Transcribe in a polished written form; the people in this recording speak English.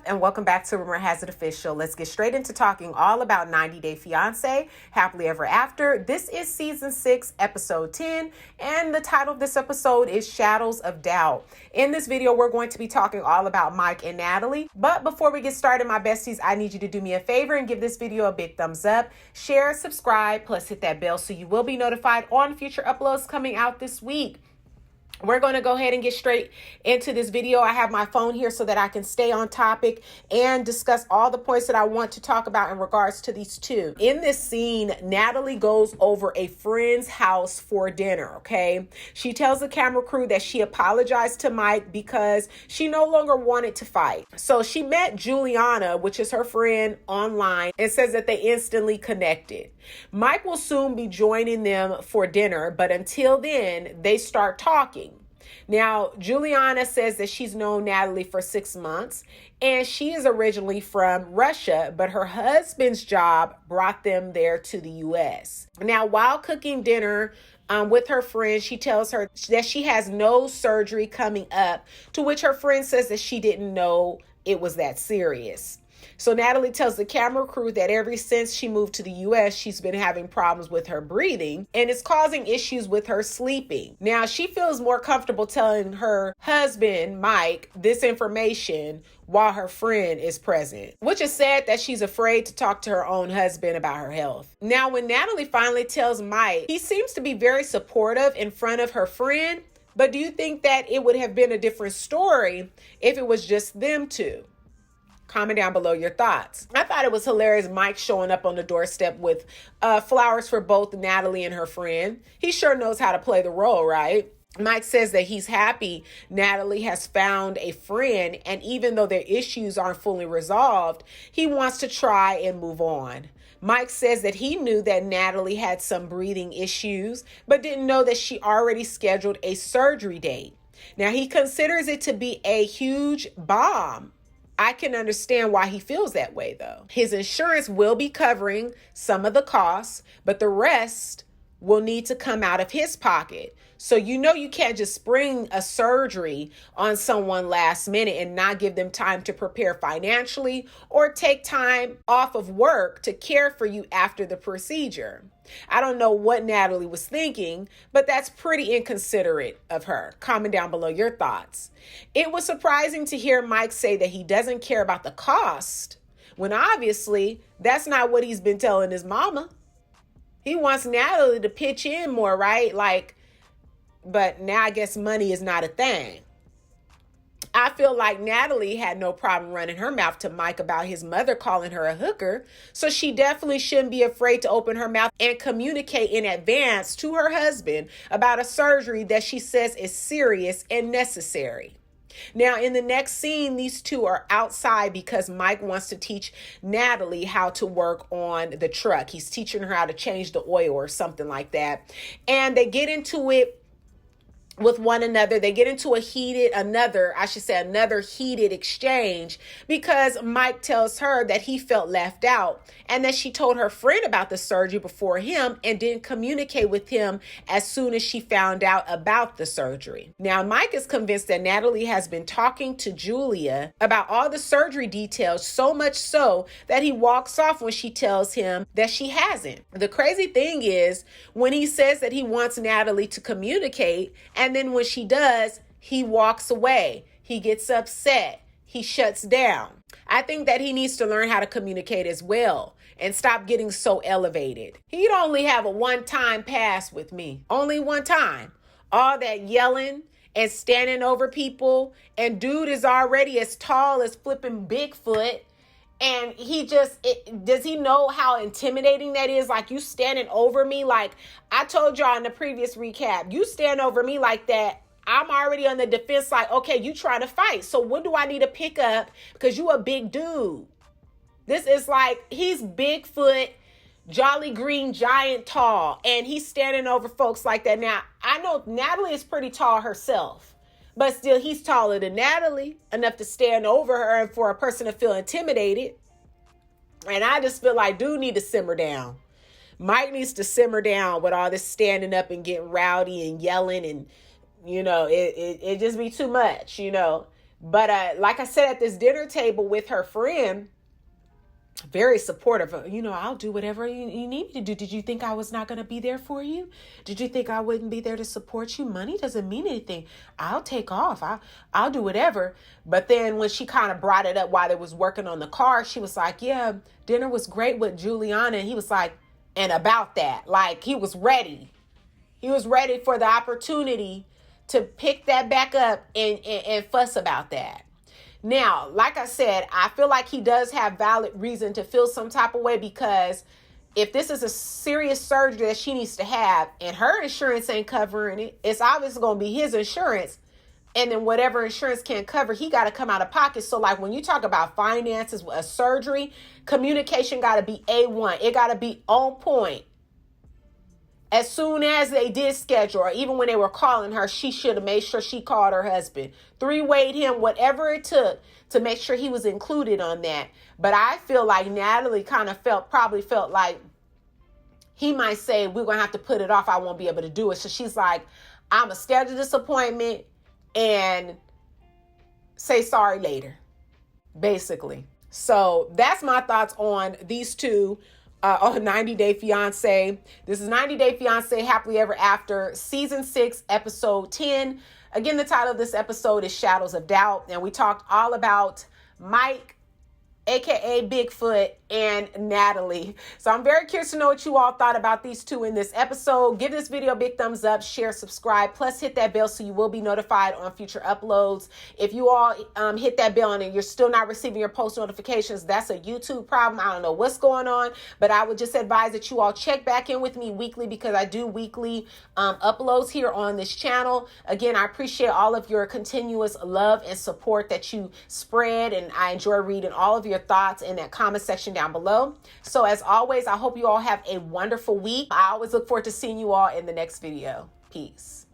and welcome back to Rumor Has It Official. Let's get straight into talking all about 90 Day Fiance, Happily Ever After. This is season 6, episode 10, and the title of this episode is Shadows of Doubt. In this video, we're going to be talking all about Mike and Natalie. But before we get started, my besties, I need you to do me a favor and give this video a big thumbs up, share, subscribe, plus hit that bell so you will be notified on future uploads coming out this week. We're going to go ahead and get straight into this video. I have my phone here so that I can stay on topic and discuss all the points that I want to talk about in regards to these two. In this scene, Natalie goes over a friend's house for dinner, okay? She tells the camera crew that she apologized to Mike because she no longer wanted to fight. So she met Juliana, which is her friend, online and says that they instantly connected. Mike will soon be joining them for dinner, but until then, they start talking. Now, Juliana says that she's known Natalie for 6 months and she is originally from Russia, but her husband's job brought them there to the U.S. Now, while cooking dinner with her friend, she tells her that she has no surgery coming up, to which her friend says that she didn't know it was that serious. So Natalie tells the camera crew that ever since she moved to the U.S., she's been having problems with her breathing and it's causing issues with her sleeping. Now, she feels more comfortable telling her husband, Mike, this information while her friend is present, which is sad that she's afraid to talk to her own husband about her health. Now, when Natalie finally tells Mike, he seems to be very supportive in front of her friend. But do you think that it would have been a different story if it was just them two? Comment down below your thoughts. I thought it was hilarious Mike showing up on the doorstep with flowers for both Natalie and her friend. He sure knows how to play the role, right? Mike says that he's happy Natalie has found a friend, and even though their issues aren't fully resolved, he wants to try and move on. Mike says that he knew that Natalie had some breathing issues, but didn't know that she already scheduled a surgery date. Now, he considers it to be a huge bomb. I can understand why he feels that way, though. His insurance will be covering some of the costs, but the rest will need to come out of his pocket. So you can't just spring a surgery on someone last minute and not give them time to prepare financially or take time off of work to care for you after the procedure. I don't know what Natalie was thinking, but that's pretty inconsiderate of her. Comment down below your thoughts. It was surprising to hear Mike say that he doesn't care about the cost, when obviously that's not what he's been telling his mama. He wants Natalie to pitch in more, right? But now I guess money is not a thing. I feel like Natalie had no problem running her mouth to Mike about his mother calling her a hooker, so she definitely shouldn't be afraid to open her mouth and communicate in advance to her husband about a surgery that she says is serious and necessary. Now, in the next scene, these two are outside because Mike wants to teach Natalie how to work on the truck. He's teaching her how to change the oil or something like that. And they get into it with one another. They get into another heated exchange because Mike tells her that he felt left out and that she told her friend about the surgery before him and didn't communicate with him as soon as she found out about the surgery. Now, Mike is convinced that Natalie has been talking to Julia about all the surgery details, so much so that he walks off when she tells him that she hasn't. The crazy thing is when he says that he wants Natalie to communicate, and then when she does, he walks away. He gets upset. He shuts down. I think that he needs to learn how to communicate as well and stop getting so elevated. He'd only have a one-time pass with me. Only one time. All that yelling and standing over people. And dude is already as tall as flipping Bigfoot. And does he know how intimidating that is? Like, you standing over me. Like I told y'all in the previous recap, you stand over me like that, I'm already on the defense side. Okay, you trying to fight. So what do I need to pick up? Because you a big dude. This is like, he's Bigfoot, Jolly Green Giant tall. And he's standing over folks like that. Now, I know Natalie is pretty tall herself. But still, he's taller than Natalie, enough to stand over her and for a person to feel intimidated. And I just feel like dude need to simmer down. Mike needs to simmer down with all this standing up and getting rowdy and yelling and, it just be too much, But like I said, at this dinner table with her friend, very supportive. I'll do whatever you need me to do. Did you think I was not going to be there for you? Did you think I wouldn't be there to support you? Money doesn't mean anything. I'll take off. I'll do whatever. But then when she kind of brought it up while they was working on the car, she was like, yeah, dinner was great with Juliana. And he was like, and about that, like he was ready. He was ready for the opportunity to pick that back up and fuss about that. Now, like I said, I feel like he does have valid reason to feel some type of way, because if this is a serious surgery that she needs to have and her insurance ain't covering it, it's obviously going to be his insurance. And then whatever insurance can't cover, he got to come out of pocket. So like when you talk about finances, a surgery, communication got to be A1. It got to be on point. As soon as they did schedule, or even when they were calling her, she should have made sure she called her husband. Three-wayed him, whatever it took to make sure he was included on that. But I feel like Natalie kind of probably felt like he might say, we're going to have to put it off. I won't be able to do it. So she's like, I'm going to schedule this appointment and say sorry later, basically. So that's my thoughts on these two. On 90 Day Fiance. This is 90 Day Fiance Happily Ever After, Season 6, Episode 10. Again, the title of this episode is Shadows of Doubt. And we talked all about Mike, aka Bigfoot, and Natalie. So I'm very curious to know what you all thought about these two in this episode. Give this video a big thumbs up, share, subscribe, plus hit that bell so you will be notified on future uploads. If you all hit that bell and you're still not receiving your post notifications, that's a YouTube problem. I don't know what's going on, but I would just advise that you all check back in with me weekly, because I do weekly uploads here on this channel. Again, I appreciate all of your continuous love and support that you spread, and I enjoy reading all of your thoughts in that comment section down below. So as always, I hope you all have a wonderful week. I always look forward to seeing you all in the next video. Peace.